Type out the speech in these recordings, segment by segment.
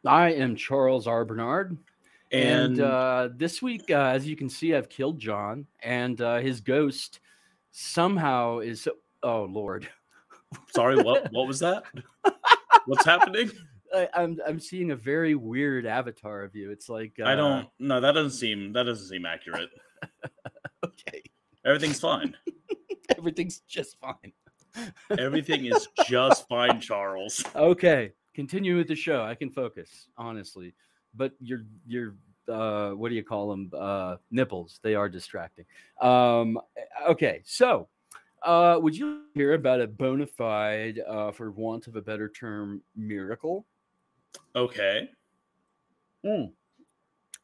I am Charles R. Bernard, and And this week, as you can see, I've killed John, and his ghost somehow is. Oh Lord, sorry, what was that? What's happening? I'm seeing a very weird avatar of you. It's like I don't. No, that doesn't seem accurate. okay, Everything's fine. everything's just fine. Everything is just fine, Charles. Okay, continue with the show. I can focus honestly, but your what do you call them? Nipples. They are distracting. Um, okay, so. Would you hear about a bona fide, for want of a better term, miracle? Okay. Mm.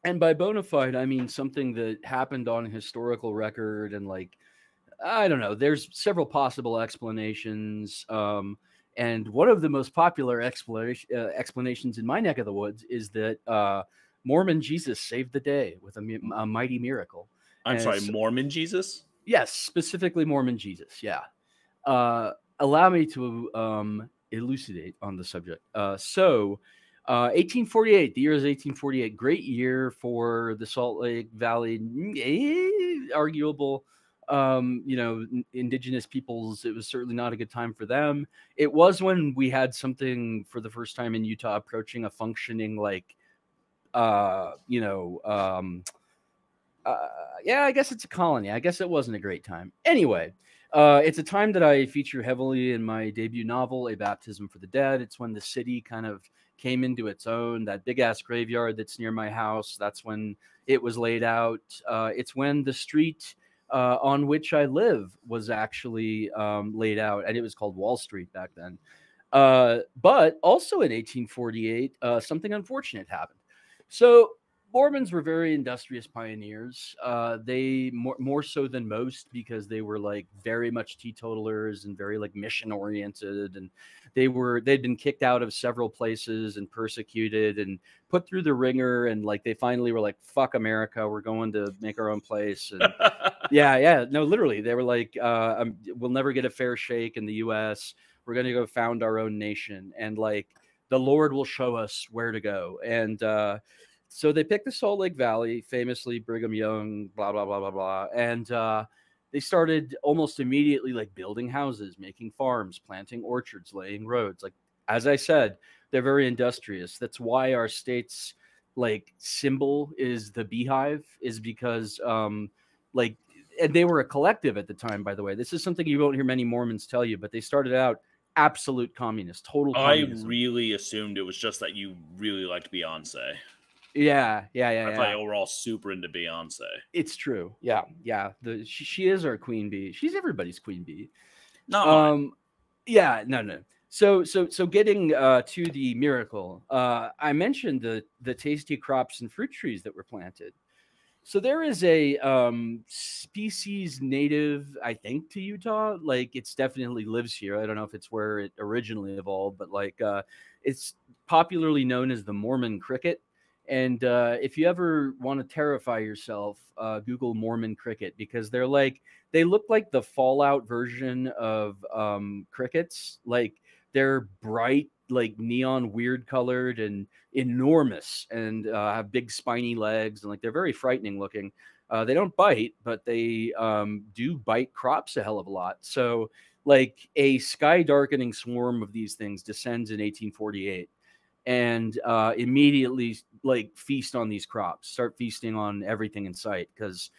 And by bona fide, I mean something that happened on historical record, and like I don't know. There's several possible explanations, and one of the most popular explanations in my neck of the woods is that Mormon Jesus saved the day with a mighty miracle. I'm And sorry, Mormon Jesus? yes, specifically Mormon Jesus. Yeah. Allow me to elucidate on the subject. 1848, the year is 1848. Great year for the Salt Lake Valley, arguable, indigenous peoples. It was certainly not a good time for them. It was when we had something for the first time in Utah approaching a functioning, like, you know, yeah, I guess it's a colony. I guess it wasn't a great time. Anyway, it's a time that I feature heavily in my debut novel, A Baptism for the Dead. It's when the city kind of came into its own. That big ass graveyard that's near my house, that's when it was laid out. It's when the street on which I live was actually laid out, and it was called Wall Street back then. But also in 1848, something unfortunate happened. So Mormons were very industrious pioneers. They more so than most because they were like very much teetotalers and very like mission oriented, and they'd been kicked out of several places and persecuted and put through the ringer, and like they finally were like, "Fuck America, we're going to make our own place." And yeah, no, literally, they were like, "We'll never get a fair shake in the U.S. We're going to go found our own nation, and like the Lord will show us where to go." And so they picked the Salt Lake Valley, famously Brigham Young, blah, blah, blah, blah, blah. And they started almost immediately like building houses, making farms, planting orchards, laying roads. Like, as I said, they're very industrious. That's why our state's like symbol is the beehive, is because like, and they were a collective at the time, by the way. This is something you won't hear many Mormons tell you, but they started out absolute communist, total I communism. really assumed it was just that you really liked Beyonce. Yeah. I thought you were all super into Beyonce. It's true. Yeah. She is our queen bee. She's everybody's queen bee. Not mine. Yeah. No. So getting to the miracle, I mentioned the tasty crops and fruit trees that were planted. So there is a species native, I think, to Utah. Like it's definitely lives here. I don't know if it's where it originally evolved, but like it's popularly known as the Mormon cricket. And if you ever want to terrify yourself, Google Mormon cricket, because they look like the Fallout version of crickets. Like they're bright, like neon, weird colored, and enormous, and have big spiny legs, and like they're very frightening looking. They don't bite, but they do bite crops a hell of a lot. So like a sky darkening swarm of these things descends in 1848 and immediately like feast on these crops, start feasting on everything in sight. Because,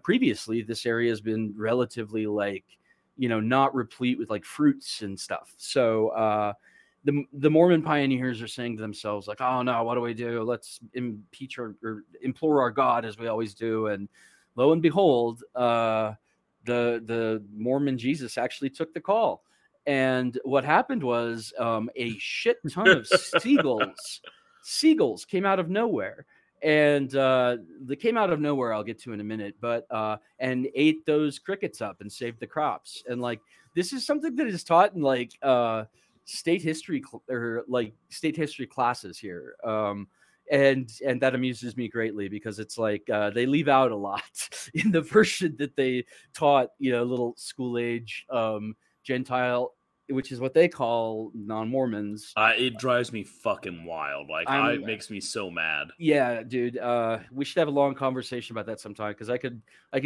previously this area has been relatively like, not replete with like fruits and stuff. So the Mormon pioneers are saying to themselves like, oh no, what do we do? Let's impeach or implore our God as we always do. And lo and behold, the Mormon Jesus actually took the call. And what happened was a shit ton of seagulls came out of nowhere. And they came out of nowhere, I'll get to in a minute, but and ate those crickets up and saved the crops. And like this is something that is taught in like state history state history classes here. And that amuses me greatly because it's like they leave out a lot in the version that they taught, little school age Gentile which is what they call non-Mormons. It drives me fucking wild. Like, it makes me so mad. Yeah, dude. We should have a long conversation about that sometime because I could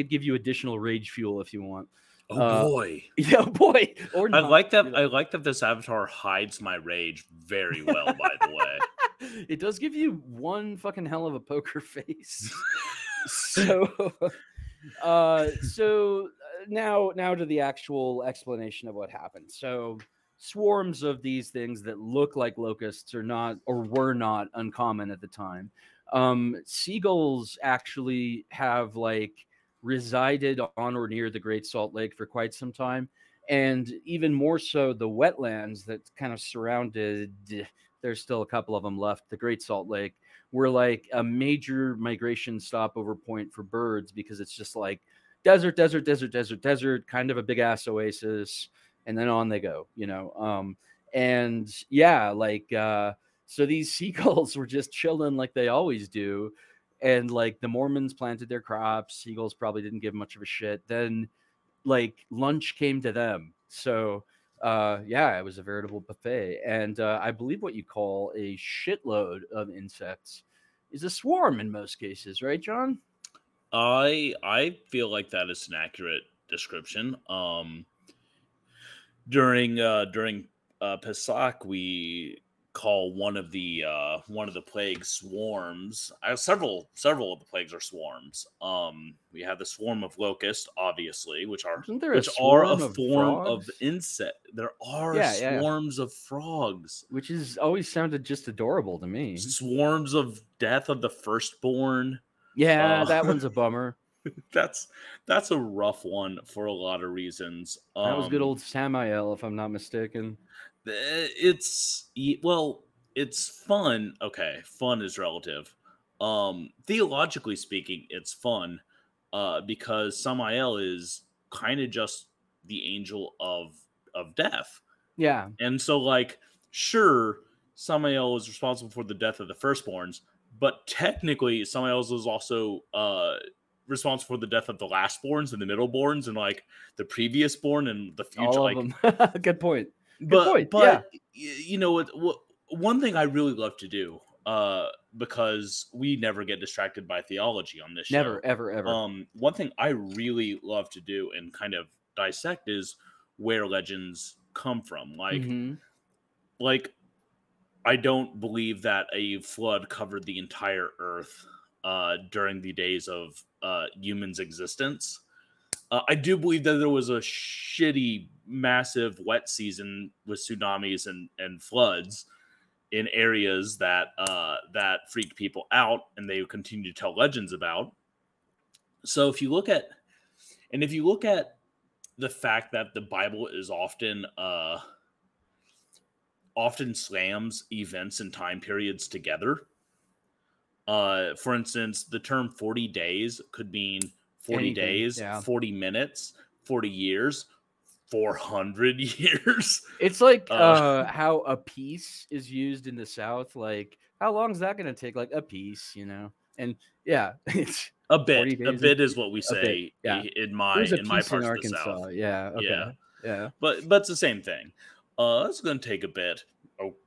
give you additional rage fuel if you want. Oh boy. Yeah, boy. Or not. I like that this avatar hides my rage very well, by the way. It does give you one fucking hell of a poker face. So now to the actual explanation of what happened. So swarms of these things that look like locusts are not or were not uncommon at the time. Seagulls actually have like resided on or near the Great Salt Lake for quite some time, and even more so the wetlands that kind of surrounded, there's still a couple of them left, the Great Salt Lake, were like a major migration stopover point for birds because it's just like desert, kind of a big ass oasis, and then on they go, and yeah, like so these seagulls were just chilling like they always do. And like the Mormons planted their crops, seagulls probably didn't give much of a shit. Then like lunch came to them. So yeah, it was a veritable buffet. And I believe what you call a shitload of insects is a swarm in most cases, right, John? I feel like that is an accurate description. During Pesach, we call one of the plagues swarms. Several of the plagues are swarms. We have the swarm of locust, obviously, which are a form of insect. There are swarms of frogs, which is always sounded just adorable to me. Swarms of death of the firstborn. Yeah, that one's a bummer. That's a rough one for a lot of reasons. That was good old Samael, if I'm not mistaken. It's fun. Okay, fun is relative. Theologically speaking, it's fun because Samael is kind of just the angel of death. Yeah. And so, like, sure, Samael is responsible for the death of the firstborns, but technically Samael is also responsible for the death of the lastborns and the middleborns and like the previous born and the future. All of them. Good point. But yeah. You know what? One thing I really love to do, because we never get distracted by theology on this show. Never, ever. One thing I really love to do and kind of dissect is where legends come from. Like, I don't believe that a flood covered the entire earth during the days of humans' existence. I do believe that there was a shitty, massive wet season with tsunamis and floods in areas that freaked people out, and they continue to tell legends about. So if you look at the fact that the Bible is often slams events and time periods together. For instance, the term 40 days could mean 40 days, 40 minutes, 40 years, 400 years. It's like how a piece is used in the South. Like, how long is that going to take? Like a piece, And yeah, it's a bit. A bit is what we say in my parts of the South. Yeah. Okay. Yeah. But it's the same thing. It's going to take a bit.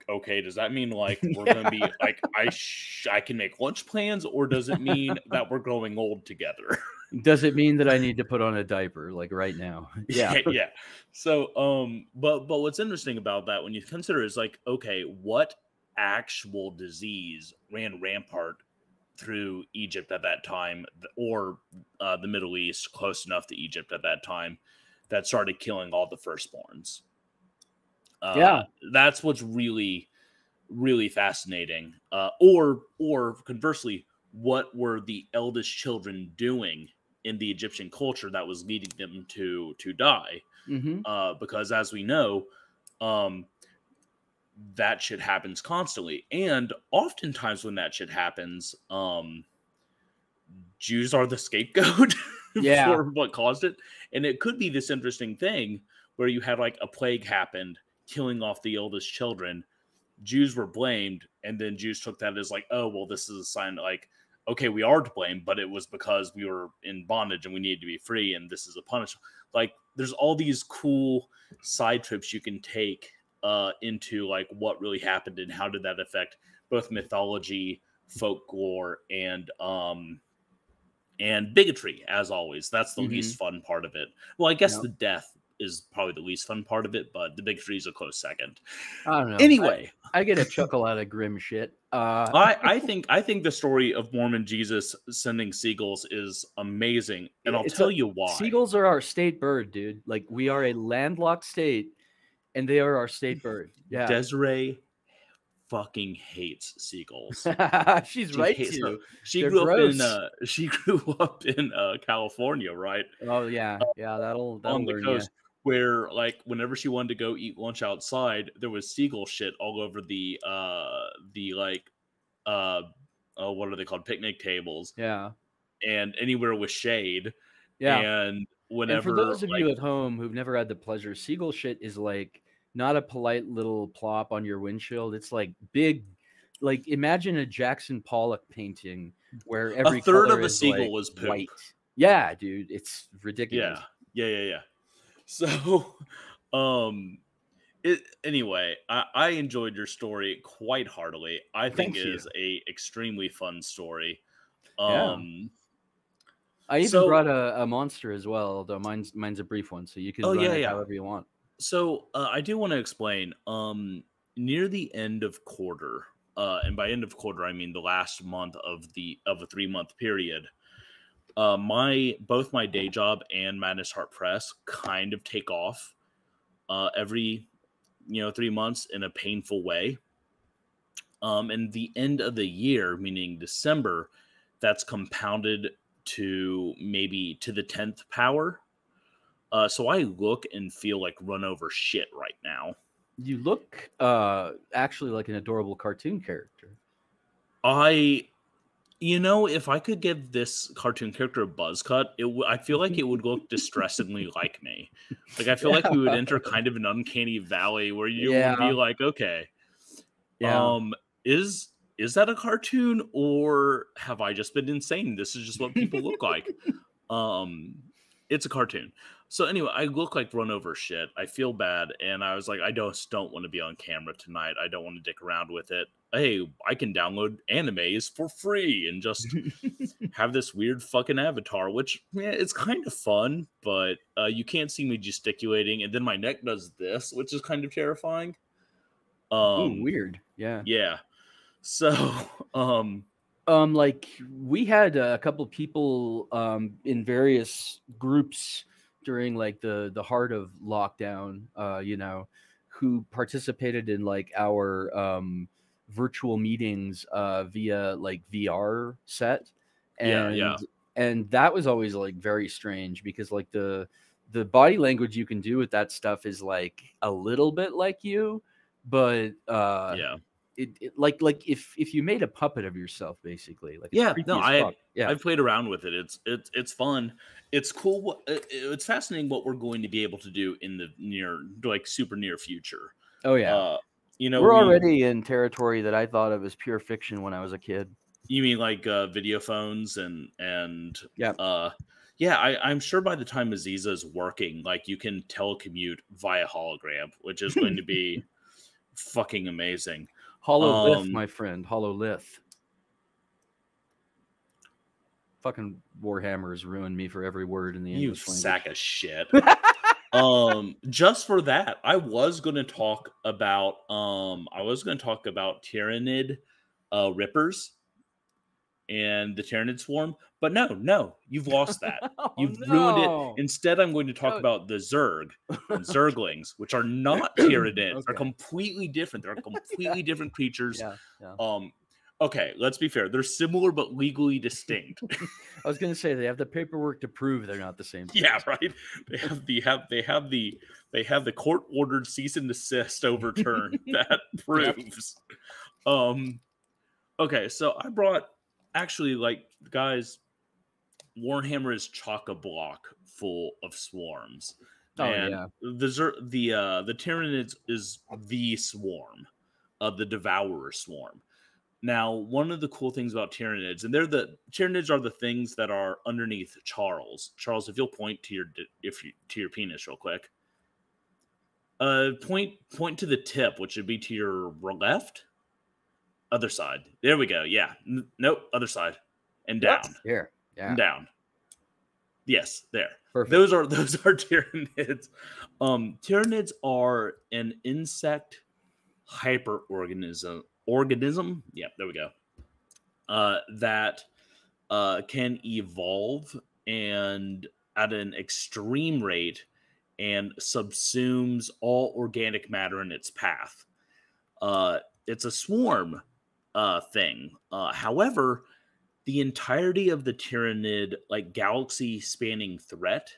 Okay, does that mean like we're going to be like I can make lunch plans, or does it mean that we're growing old together? Does it mean that I need to put on a diaper like right now? Yeah. Yeah. So but what's interesting about that when you consider is like, okay, what actual disease ran rampart through Egypt at that time, or the Middle East close enough to Egypt at that time, that started killing all the firstborns? That's what's really, really fascinating. Or conversely, what were the eldest children doing in the Egyptian culture that was leading them to die? Mm-hmm. Because as we know, that shit happens constantly, and oftentimes when that shit happens, Jews are the scapegoat for what caused it. And it could be this interesting thing where you had like a plague happened, killing off the oldest children. Jews were blamed, and then Jews took that as like, oh, well, this is a sign that, like, okay, we are to blame, but it was because we were in bondage and we needed to be free, and this is a punishment. Like, there's all these cool side trips you can take into like what really happened and how did that affect both mythology, folklore, and bigotry. As always, that's the least fun part of it. Well, I guess the death is probably the least fun part of it, but the bigotry is a close second. I don't know. Anyway, I get a chuckle out of grim shit. I think the story of Mormon Jesus sending seagulls is amazing, and I'll tell you why. Seagulls are our state bird, dude. Like, we are a landlocked state, and they are our state bird. Yeah. Desiree fucking hates seagulls. She's right too. She grew up in California, right? Oh yeah, that'll on the learn coast, where like whenever she wanted to go eat lunch outside, there was seagull shit all over the what are they called, picnic tables? Yeah, and anywhere with shade. Yeah, and whenever, and for those of you at home who've never had the pleasure, seagull shit is like not a polite little plop on your windshield. It's like big, like imagine a Jackson Pollock painting where every a third color of a is seagull like was poop. white. Yeah, dude, it's ridiculous. Yeah. So, anyway, I enjoyed your story quite heartily. I think it is a extremely fun story. I even brought a monster as well, although mine's a brief one, so you can run it however you want. So I do want to explain. Near the end of quarter, and by end of quarter I mean the last month of a 3-month period. Both my day job and madnessheart.press kind of take off every 3 months in a painful way. And the end of the year, meaning December, that's compounded to maybe to the 10th power. So I look and feel like run over shit right now. You look actually like an adorable cartoon character. If I could give this cartoon character a buzz cut, I feel like it would look distressingly like me. Like I feel like we would enter kind of an uncanny valley where you would be like, okay, is that a cartoon or have I just been insane? This is just what people look like. It's a cartoon. So anyway, I look like run over shit. I feel bad, and I was like, I just don't want to be on camera tonight. I don't want to dick around with it. Hey, I can download animes for free and just have this weird fucking avatar, which it's kind of fun, but you can't see me gesticulating, and then my neck does this, which is kind of terrifying. Ooh, weird. Yeah. So, like we had a couple people in various groups during like the heart of lockdown, who participated in like our virtual meetings via like VR set. And that was always like very strange because like the body language you can do with that stuff is like a little bit like you, but it like if you made a puppet of yourself, basically. Like I've played around with it. It's fun. It's cool. It's fascinating what we're going to be able to do in the super near future. Oh yeah. We're already in territory that I thought of as pure fiction when I was a kid. You mean like video phones and I'm sure by the time Aziza is working, like you can telecommute via hologram, which is going to be fucking amazing. Hololith, my friend. Hololith. Fucking Warhammer has ruined me for every word in the English language. You sack of shit. Just for that, I was going to talk about tyranid rippers and the tyranid swarm, but no, you've lost that. You've ruined it. Instead, I'm going to talk about the zerg and zerglings, which are not tyranids. Okay. They're completely different. They're completely different creatures. Okay, let's be fair. They're similar but legally distinct. I was going to say they have the paperwork to prove they're not the same thing. Yeah, right. They have the court ordered cease and desist overturned that proves. Okay, so I brought guys. Warhammer is chock-a-block full of swarms. The Tyranids is the swarm, the Devourer swarm. Now, one of the cool things about tyranids, and tyranids are the things that are underneath Charles. Charles, if you'll point to your penis real quick. Point to the tip, which would be to your left, other side. There we go. Yeah. Nope. Other side, and Yep. down. Here. Yeah. And down. Yes. There. Perfect. Those are tyranids. Tyranids are an insect hyperorganism. Yeah. There we go. That can evolve and at an extreme rate and subsumes all organic matter in its path. It's a swarm thing. However, the entirety of the tyranid, like galaxy-spanning threat,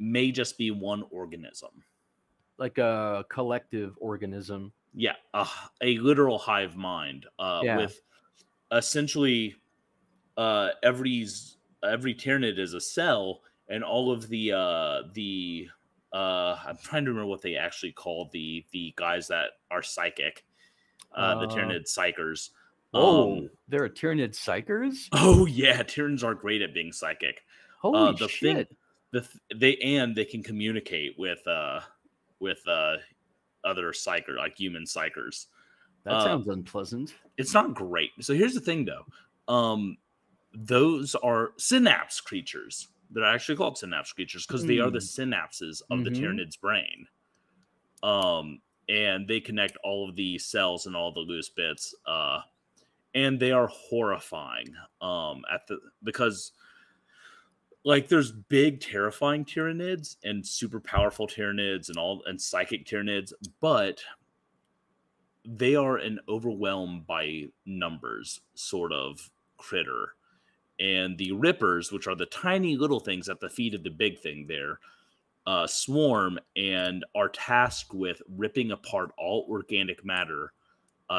may just be one organism. Like a collective organism. Yeah, a literal hive mind with essentially every tyranid is a cell, and all of the I'm trying to remember what they actually call the guys that are psychic, the tyranid psychers. Oh, there are tyranid psychers? Oh yeah, tyrannids are great at being psychic. Holy shit! They can communicate with other psychers, like human psychers. That sounds unpleasant. It's not great. So here's the thing, though. Those are synapse creatures. They're actually called synapse creatures because they are the synapses of the tyranid's brain. And they connect all of the cells and all the loose bits. And they are horrifying. Because like there's big, terrifying tyranids and super powerful tyranids and psychic tyranids, but they are an overwhelmed by numbers sort of critter. And the rippers, which are the tiny little things at the feet of the big thing there, swarm and are tasked with ripping apart all organic matter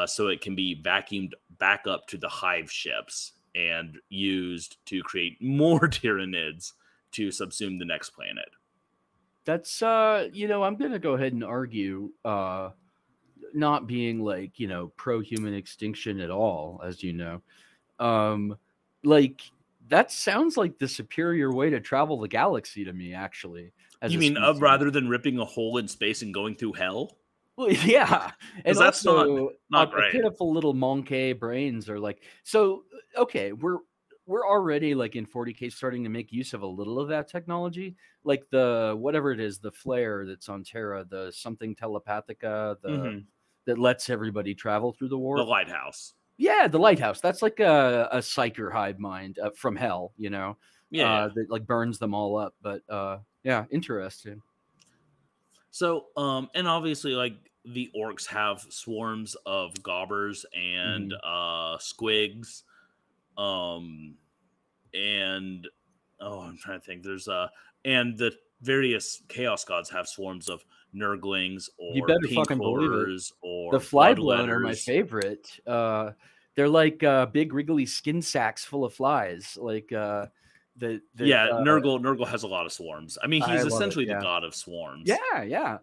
so it can be vacuumed back up to the hive ships and used to create more tyranids to subsume the next planet. That's, I'm going to go ahead and argue not being like, pro-human extinction at all, as you know. Like, that sounds like the superior way to travel the galaxy to me, actually. You mean rather than ripping a hole in space and going through hell? Well, yeah. And that's also, not great. Pitiful little monkey brains are like, so, okay, we're already like in 40K starting to make use of a little of that technology. Like the, whatever it is, the flare that's on Terra, the something telepathica, that lets everybody travel through the warp. The lighthouse. Yeah, the lighthouse. That's like a psyker hive mind from hell, Yeah. That like burns them all up. But yeah, interesting. So, and obviously, like the orcs have swarms of gobbers and squigs, and I'm trying to think. There's and the various chaos gods have swarms of nurglings or you better fucking believe it. Or the flyblown are my favorite. They're like big wriggly skin sacks full of flies. Like Nurgle has a lot of swarms. I mean, he's essentially the god of swarms. Yeah.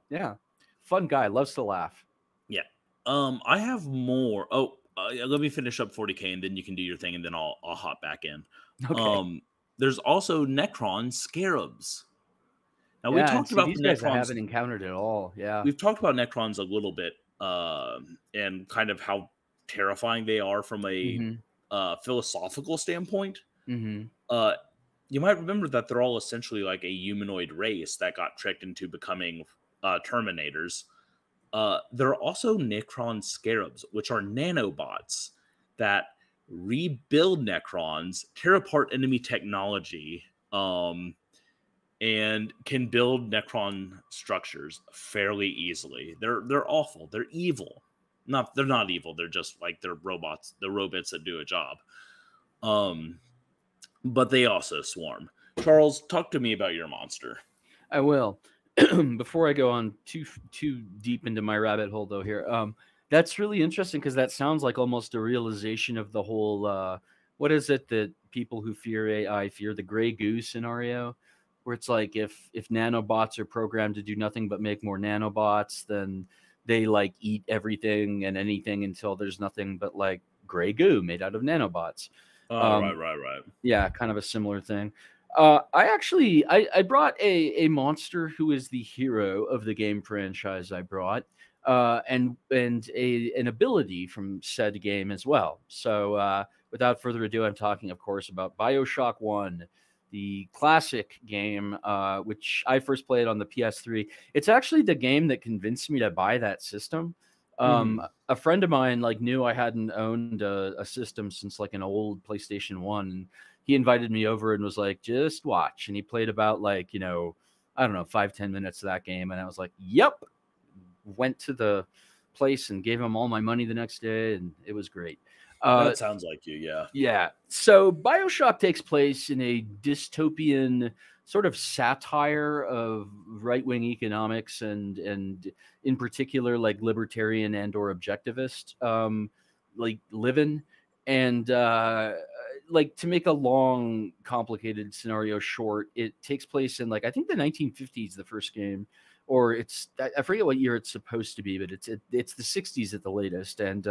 Fun guy, loves to laugh. Yeah. I have more. Let me finish up 40K and then you can do your thing and then I'll hop back in. Okay. There's also Necron scarabs. Now we talked about these guys I haven't encountered at all. Yeah. We've talked about Necrons a little bit, and kind of how terrifying they are from a philosophical standpoint. You might remember that they're all essentially like a humanoid race that got tricked into becoming Terminators. There are also Necron scarabs, which are nanobots that rebuild Necrons, tear apart enemy technology, and can build Necron structures fairly easily. They're awful. They're evil. They're not evil. They're just like they're robots. They're robots that do a job. But they also swarm. Charles, talk to me about your monster. I will. Before I go on too deep into my rabbit hole, though, here, that's really interesting because that sounds like almost a realization of the whole. What is it that people who fear AI fear? The gray goose scenario, where it's like if nanobots are programmed to do nothing but make more nanobots, then they like eat everything and anything until there's nothing but like gray goo made out of nanobots. Oh, right. Yeah, kind of a similar thing. I brought a monster who is the hero of the game franchise. I brought and an ability from said game as well. So without further ado, I'm talking, of course, about BioShock 1, the classic game, which I first played on the PS3. It's actually the game that convinced me to buy that system. A friend of mine knew I hadn't owned a system since like an old PlayStation 1, and he invited me over and was like, just watch. And he played about I don't know, 5-10 minutes of that game, and I was like, yep. Went to the place and gave him all my money the next day, and it was great. That sounds like you, yeah. Yeah. So BioShock takes place in a dystopian sort of satire of right-wing economics and in particular libertarian and or objectivist living. And to make a long complicated scenario short, it takes place in I think the 1950s, the first game, or I forget what year it's supposed to be, but it's the 60s at the latest. And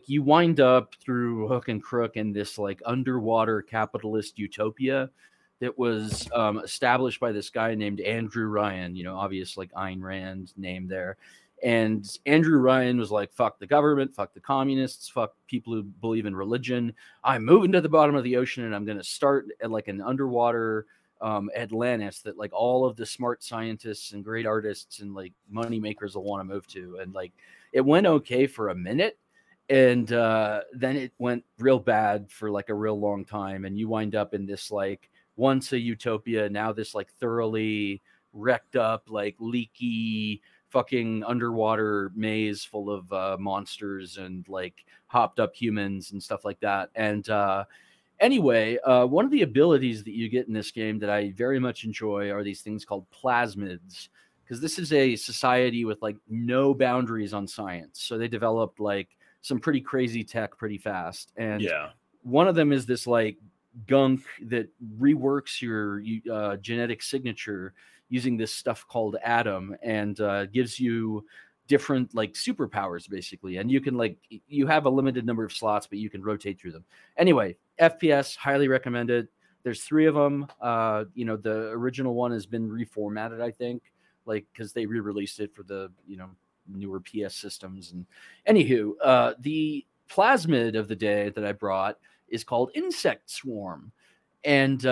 you wind up through hook and crook in this underwater capitalist utopia that was established by this guy named Andrew Ryan, obvious Ayn Rand name there. And Andrew Ryan was like, fuck the government, fuck the communists, fuck people who believe in religion. I'm moving to the bottom of the ocean and I'm going to start at an underwater Atlantis that all of the smart scientists and great artists and money makers will want to move to. And it went okay for a minute. And then it went real bad for a real long time. And you wind up in this once a utopia, now this thoroughly wrecked up, leaky fucking underwater maze full of monsters and hopped up humans and stuff like that. And anyway, one of the abilities that you get in this game that I very much enjoy are these things called plasmids, because this is a society with no boundaries on science. So they developed some pretty crazy tech pretty fast. And yeah, one of them is this gunk that reworks your genetic signature using this stuff called Atom, and gives you different superpowers basically. And you can you have a limited number of slots, but you can rotate through them. Anyway, FPS, highly recommend it. There's 3 of them. The original one has been reformatted, I think, because they re-released it for the newer PS systems. And anywho, the plasmid of the day that I brought is called Insect Swarm. And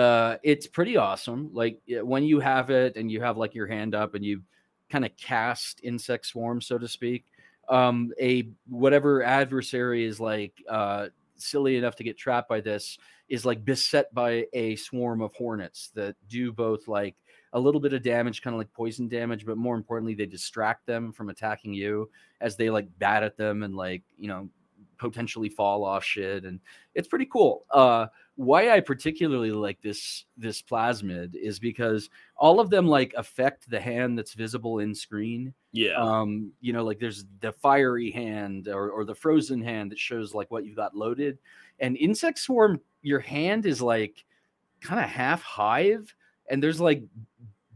it's pretty awesome. When you have it and you have your hand up and you kind of cast Insect Swarm, so to speak, whatever adversary is silly enough to get trapped by this is beset by a swarm of hornets that do both a little bit of damage, kind of poison damage, but more importantly, they distract them from attacking you as they bat at them and potentially fall off shit. And it's pretty cool. Why I particularly like this plasmid is because all of them affect the hand that's visible in screen. Yeah. There's the fiery hand or the frozen hand that shows what you've got loaded. And Insect Swarm, your hand is kind of half hive, and there's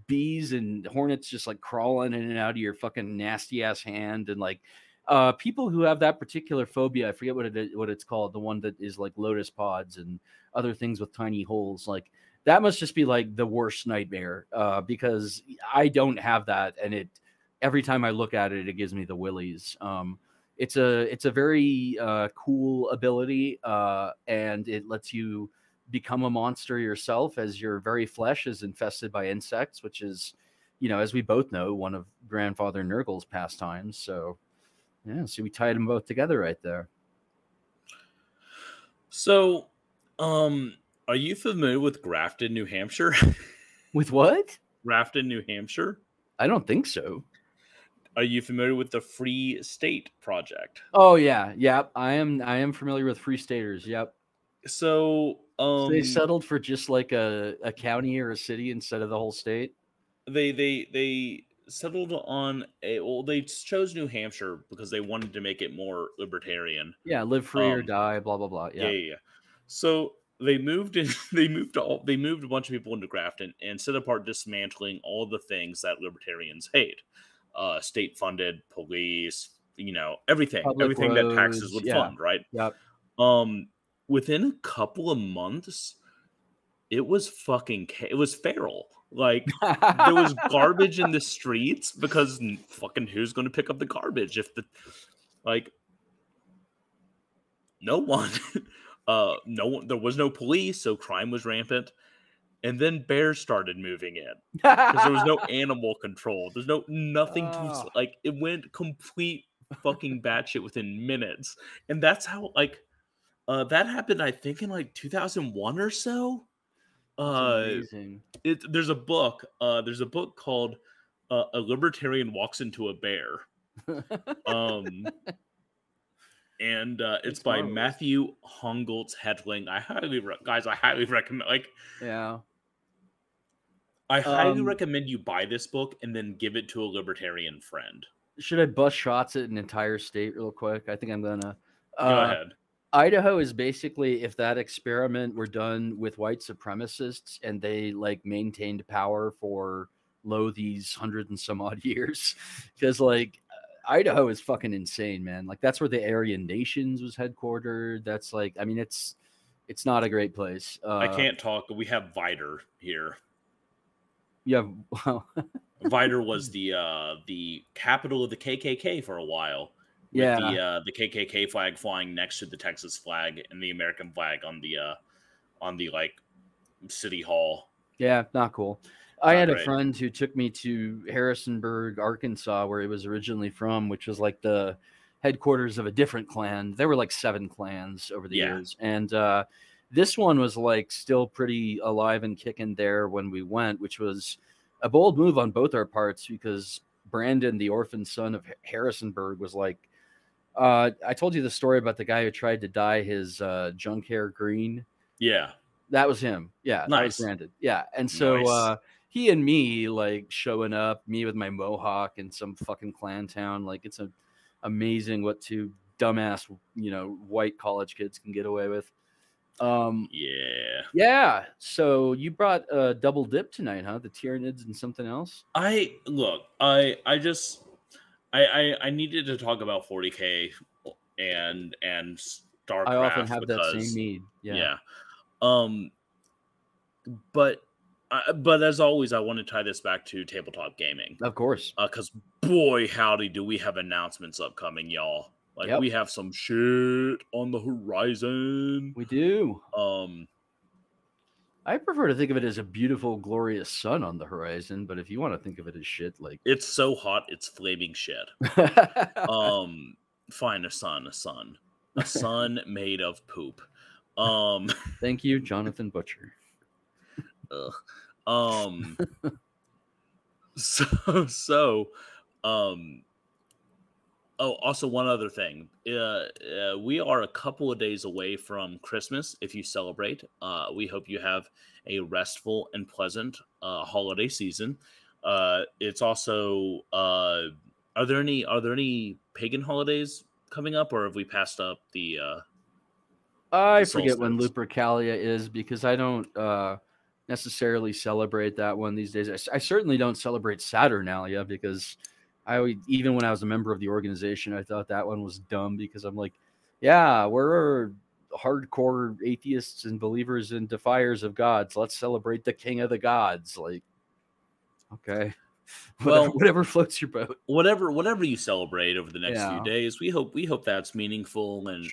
bees and hornets just crawling in and out of your fucking nasty ass hand. And people who have that particular phobia, I forget what it's called, the one that is lotus pods and other things with tiny holes, that must just be the worst nightmare, because I don't have that, and every time I look at it, it gives me the willies. It's a very cool ability, and it lets you become a monster yourself as your very flesh is infested by insects, which is, as we both know, one of Grandfather Nurgle's pastimes. So yeah, so we tied them both together right there. So, are you familiar with Grafton, New Hampshire? With what? Grafton, New Hampshire? I don't think so. Are you familiar with the Free State Project? Oh yeah, yep. I am familiar with Free Staters. Yep. So, so they settled for just a county or a city instead of the whole state. They settled on they chose New Hampshire because they wanted to make it more libertarian. Yeah, live free or die, blah blah blah. Yeah. So they moved in. They moved a bunch of people into Grafton and set apart dismantling all the things that libertarians hate: state funded police, everything, Public everything roads, that taxes would fund, right? Yep. Within a couple of months, it was it was feral. Like, there was garbage in the streets because fucking who's going to pick up the garbage if like, no one, no one, there was no police, so crime was rampant. And then bears started moving in because there was no animal control. There's nothing to, Oh, like, it went complete fucking batshit within minutes. And that's how, like, that happened, I think, in like 2001 or so. that's Uh, amazing. there's a book called A Libertarian Walks into a Bear. Um, and it's That's by marvelous. Matthew Hongoltz Hedling. I highly recommend. Like, Yeah. I highly recommend you buy this book and then give it to a libertarian friend. Should I bust shots at an entire state real quick? I think I'm gonna. Go ahead. Idaho is basically if that experiment were done with white supremacists and they like maintained power for these 100 and some odd years, because like Idaho is fucking insane, man. Like that's where the Aryan Nations was headquartered. That's like, I mean, it's not a great place. I can't talk. We have Vider here. Yeah, Vider was the capital of the KKK for a while. With yeah, the KKK flag flying next to the Texas flag and the American flag on the like city hall. yeah, not cool. I had a Great. friend who took me to Harrisonburg, Arkansas, where he was originally from, which was like the headquarters of a different clan. There were like 7 clans over the years. And this one was like still pretty alive and kicking there when we went, which was a bold move on both our parts because Brandon, the orphan son of Harrisonburg, was like, I told you the story about the guy who tried to dye his junk hair green. Yeah. That was him. Yeah, nice. That was Brandon. Yeah. And so nice. He and me like showing up, me with my mohawk in some fucking clan town. Like it's amazing what 2 dumbass, white college kids can get away with. Yeah. So you brought a double dip tonight, huh? The Tyranids and something else. I needed to talk about 40K and StarCraft. I often have because, that same need. Yeah. But as always, I want to tie this back to tabletop gaming. Of course. Because boy, howdy, do we have announcements upcoming, y'all. Like, we have some shit on the horizon. We do. I prefer to think of it as a beautiful, glorious sun on the horizon, but if you want to think of it as shit, like it's so hot, it's flaming shit. Fine, a sun made of poop. Thank you, Jonathan Butcher. Also one other thing. We are a couple of days away from Christmas. If you celebrate, we hope you have a restful and pleasant holiday season. It's also are there any pagan holidays coming up, or have we passed up the I forget when Lupercalia is because I don't necessarily celebrate that one these days. I certainly don't celebrate Saturnalia because even when I was a member of the organization, I thought that one was dumb because I'm like, yeah, we're hardcore atheists and believers and defiers of gods. Let's celebrate the king of the gods. Like, okay, whatever floats your boat. Whatever you celebrate over the next few days, we hope that's meaningful and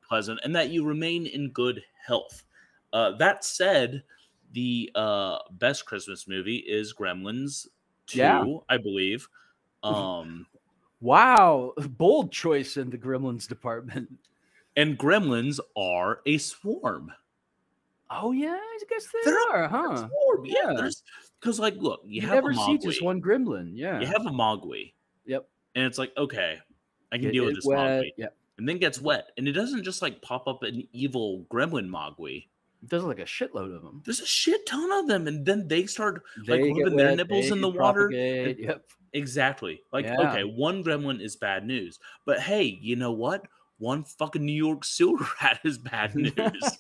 pleasant, and that you remain in good health. That said, the best Christmas movie is Gremlins 2, I believe. Wow, bold choice in the Gremlins department. And gremlins are a swarm. Oh yeah, I guess they are, huh? Swarm. Yeah, because like, look, you have never a Mogwai. See just one gremlin. Yeah, you have a Mogwai. Yep. And it's like, okay, I can deal with this Mogwai. Yep. And then gets wet, and it doesn't just like pop up an evil gremlin Mogwai. It does like a shitload of them. There's a shit ton of them, and then they start like rubbing their nipples in the water. Yep. Exactly. Like, okay, one gremlin is bad news, but hey, you know what? One fucking New York sewer rat is bad news.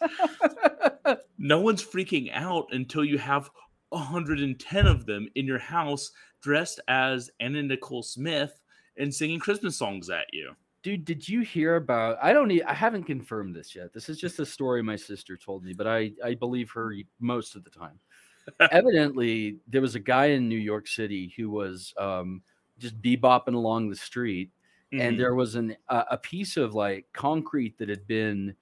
No one's freaking out until you have 110 of them in your house dressed as Anna Nicole Smith and singing Christmas songs at you. Dude, did you hear about? I haven't confirmed this yet. This is just a story my sister told me, but I believe her most of the time. Evidently, there was a guy in New York City who was just bebopping along the street, and Mhm. there was a piece of like concrete that had been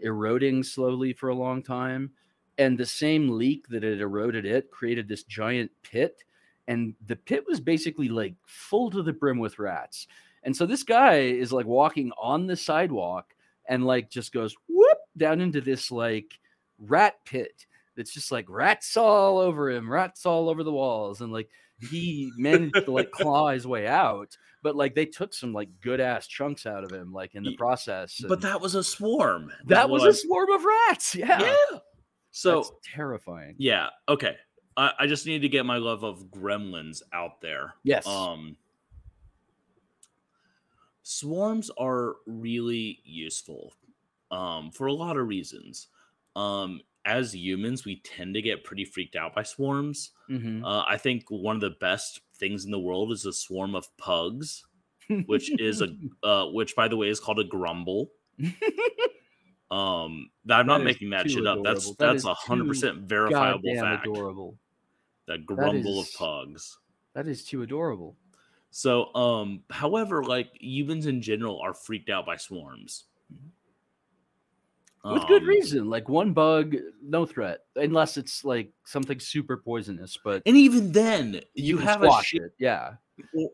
eroding slowly for a long time, and the same leak that had eroded it created this giant pit, and the pit was basically like full to the brim with rats. And so this guy is like walking on the sidewalk and like just goes whoop down into this like rat pit that's just like rats all over him, rats all over the walls, and like he managed to like claw his way out, but like they took some like good ass chunks out of him like in the process, But and that was a swarm, is that what was a I'm. swarm of rats. Yeah, Yeah. that's So, terrifying. yeah, okay. I just need to get my love of gremlins out there. Yes. Swarms are really useful for a lot of reasons. As humans, we tend to get pretty freaked out by swarms. Hmm. I think one of the best things in the world is a swarm of pugs, which is which by the way is called a grumble. I'm That not is making that too shit up. adorable. That That's is too 100% verifiable goddamn fact. adorable. The That grumble of is pugs. that is too adorable. So, however, like humans in general are freaked out by swarms. With good Um, reason. Like one bug, no threat, unless it's like something super poisonous. But and even then, you you can have a squash shit, it. Yeah,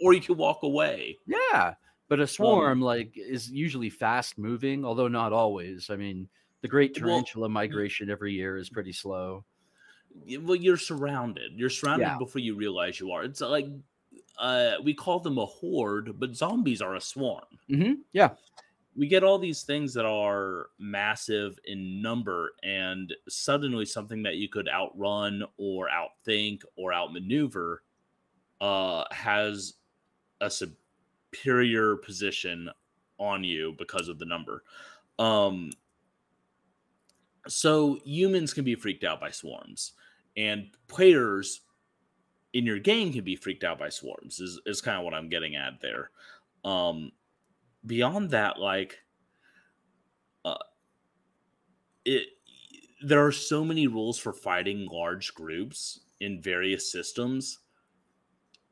or you can walk away. yeah. But a Um, swarm like is usually fast moving, although not always. I mean, the great well, tarantula migration every year is pretty slow. well, you're surrounded. You're Yeah. surrounded before you realize you are. It's like we call them a horde, but zombies are a swarm. Yeah. We get all these things that are massive in number, and suddenly something that you could outrun or outthink or outmaneuver has a superior position on you because of the number. Um, so humans can be freaked out by swarms, and players in your game can be freaked out by swarms. Is kind of what I'm getting at there. Um, Beyond that, like uh, it, there are so many rules for fighting large groups in various systems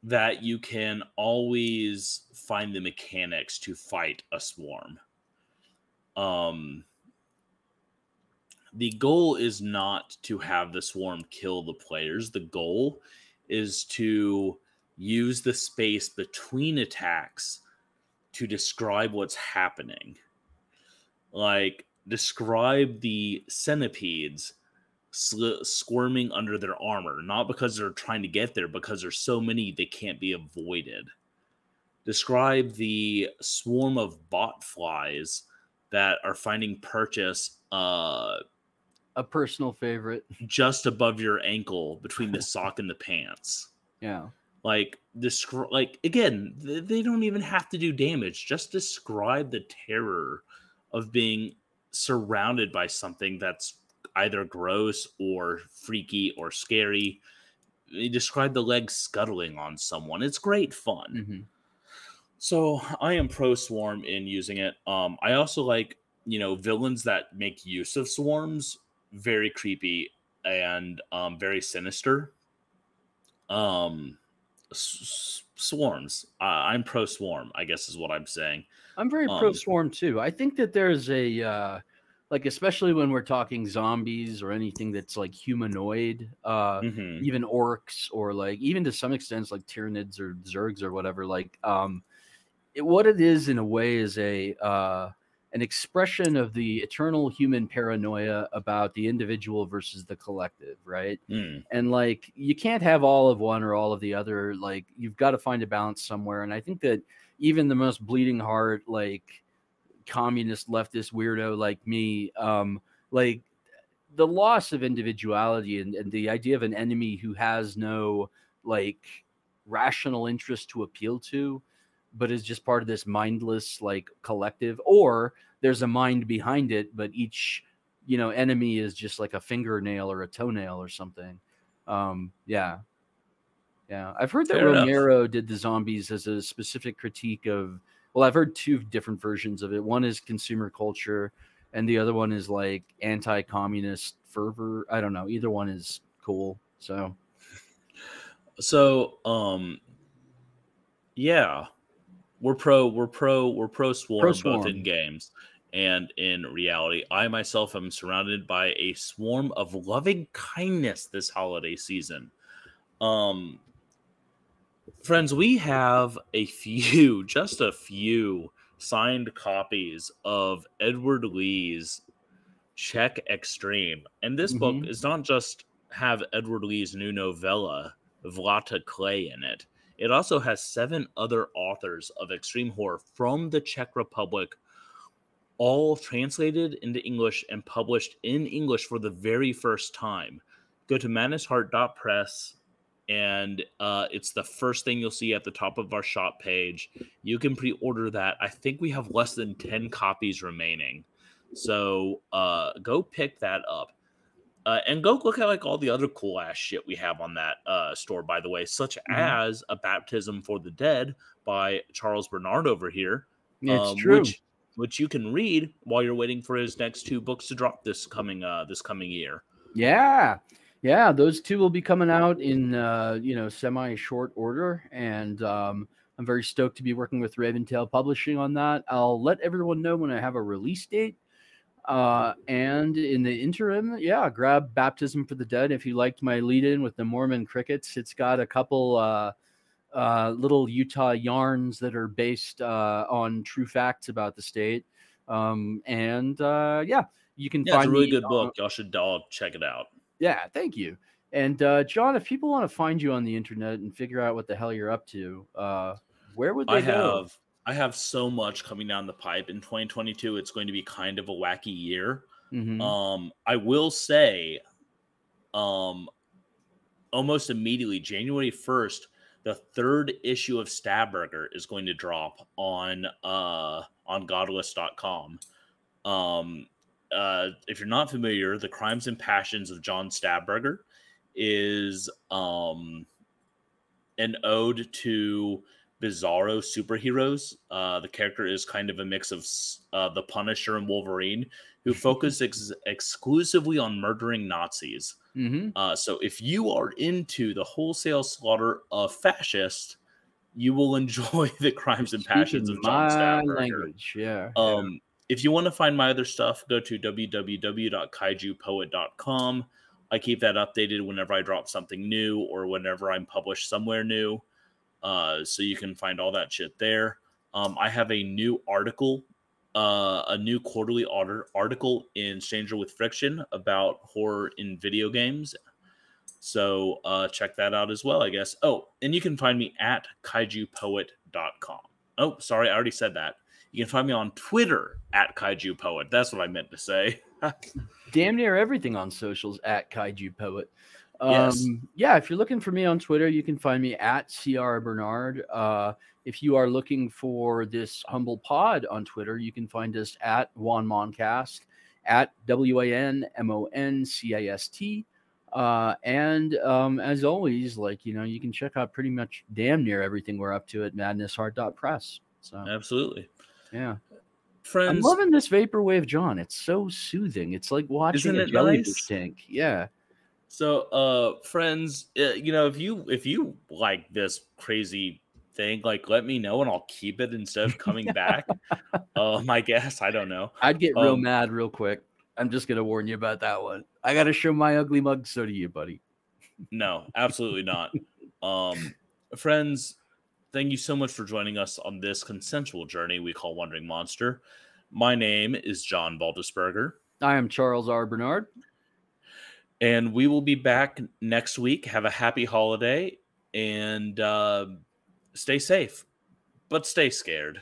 that you can always find the mechanics to fight a swarm. Um, the goal is not to have the swarm kill the players. The goal is to use the space between attacks to describe what's happening. Like, describe the centipedes squirming under their armor, not because they're trying to get there, because there's so many they can't be avoided. Describe the swarm of bot flies that are finding purchase A personal favorite. just above your ankle between the sock and the pants. Yeah. Like like again, they don't even have to do damage. Just describe the terror of being surrounded by something that's either gross or freaky or scary. You describe the legs scuttling on someone. It's great fun. Hmm. So I am pro swarm in using it. I also like, villains that make use of swarms. Very creepy and very sinister. Um, Swarms. I'm pro swarm, I guess is what I'm saying. I'm very pro Um, swarm too. I think that there's like especially when we're talking zombies or anything that's like humanoid, mhm. even orcs or like even to some extent like tyranids or zergs or whatever. Like what it is in a way is a an expression of the eternal human paranoia about the individual versus the collective, right? Mm. And like you can't have all of one or all of the other. Like you've got to find a balance somewhere. And I think that even the most bleeding heart, like communist leftist weirdo like me, like the loss of individuality and the idea of an enemy who has no like rational interest to appeal to, but is just part of this mindless like collective, or there's a mind behind it, but each enemy is just like a fingernail or a toenail or something. Yeah, yeah. I've heard that Fair enough. Romero did the zombies as a specific critique of Well, I've heard two different versions of it. One is consumer culture, and the other one is like anti-communist fervor. I don't know. Either one is cool. So, yeah, we're pro pro swarm both in swarm. games and in reality. I myself am surrounded by a swarm of loving kindness this holiday season. Friends, we have just a few signed copies of Edward Lee's Czech Extreme. And this book Mm-hmm. is not just have Edward Lee's new novella, Vlata Clay, in it. It also has 7 other authors of extreme horror from the Czech Republic, all translated into English and published in English for the very first time. Go to madnessheart.press, and it's the first thing you'll see at the top of our shop page. You can pre-order that. I think we have less than 10 copies remaining. So go pick that up. And go look at like all the other cool ass shit we have on that store, by the way, such Mm-hmm. as A Baptism for the Dead by Charles Bernard over here, It's true. which you can read while you're waiting for his next 2 books to drop this coming year. Yeah. Yeah. Those two will be coming out in, semi short order. And I'm very stoked to be working with Raventail Publishing on that. I'll let everyone know when I have a release date. And in the interim, yeah, grab Baptism for the Dead. If you liked my lead in with the Mormon crickets, it's got a couple little Utah yarns that are based on true facts about the state. Yeah, you can Yeah, it's a find really me. good book. Y'all should all check it out. Yeah, thank you. And John, if people want to find you on the internet and figure out what the hell you're up to, where would I they go? have I have so much coming down the pipe in 2022. It's going to be kind of a wacky year. Mm-hmm. I will say, um, almost immediately, January 1st, the 3rd issue of Stabburger is going to drop on godless.com. If you're not familiar, The Crimes and Passions of John Stabburger is an ode to bizarro superheroes. The character is kind of a mix of the Punisher and Wolverine, who focus exclusively on murdering Nazis. Mm-hmm. So if you are into the wholesale slaughter of fascists, you will enjoy The Crimes and Passions Speaking of John my Stabburger. language, yeah, yeah. If you want to find my other stuff, go to www.kaijupoet.com. I keep that updated whenever I drop something new or whenever I'm published somewhere new. So you can find all that shit there. I have a new article, a new quarterly article in Stranger with Friction about horror in video games. So check that out as well, I guess. Oh, and you can find me at kaijupoet.com. Oh, sorry, I already said that. You can find me on Twitter at kaijupoet. That's what I meant to say. Damn near everything on socials at Kaiju Poet. Yes. Yeah, if you're looking for me on Twitter, you can find me at CR Bernard. If you are looking for this humble pod on Twitter, you can find us at WanMoncast, at WANMONCAST. As always, you can check out pretty much damn near everything we're up to at madnessheart.press. So Absolutely. yeah. I'm Friends, loving this vaporwave, John. It's so soothing. It's like watching isn't a it jellyfish nice? tank. Yeah. So, friends, if you like this crazy thing, like let me know and I'll keep it instead of coming back. I guess I don't know. I'd get real mad real quick. I'm just gonna warn you about that one. I gotta show my ugly mug. So do you, buddy. No, absolutely not. Friends, thank you so much for joining us on this consensual journey we call Wandering Monster. My name is John Baldisberger. I am Charles R. Bernard. And we will be back next week. Have a happy holiday and stay safe, but stay scared.